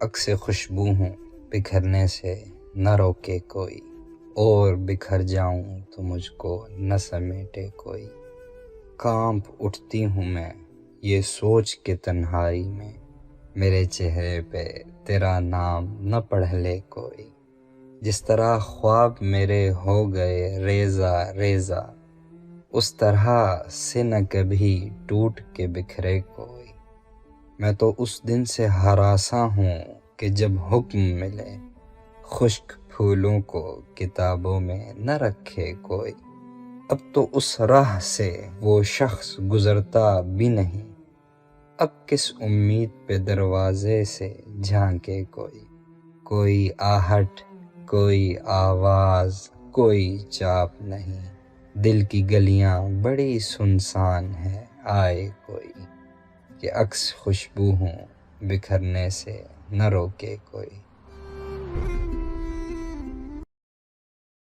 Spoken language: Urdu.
عکس خوشبو ہوں بکھرنے سے نہ روکے کوئی، اور بکھر جاؤں تو مجھ کو نہ سمیٹے کوئی۔ کانپ اٹھتی ہوں میں یہ سوچ کے تنہائی میں، میرے چہرے پہ تیرا نام نہ پڑھ لے کوئی۔ جس طرح خواب میرے ہو گئے ریزہ ریزہ، اس طرح سے نہ کبھی ٹوٹ کے بکھرے کوئی۔ میں تو اس دن سے ہراساں ہوں کہ جب حکم ملے خشک پھولوں کو کتابوں میں نہ رکھے کوئی۔ اب تو اس راہ سے وہ شخص گزرتا بھی نہیں، اب کس امید پہ دروازے سے جھانکے کوئی۔ کوئی آہٹ، کوئی آواز، کوئی چاپ نہیں، دل کی گلیاں بڑی سنسان ہے، آئے کوئی۔ کہ عکس خوشبو ہوں بکھرنے سے نہ روکے کوئی۔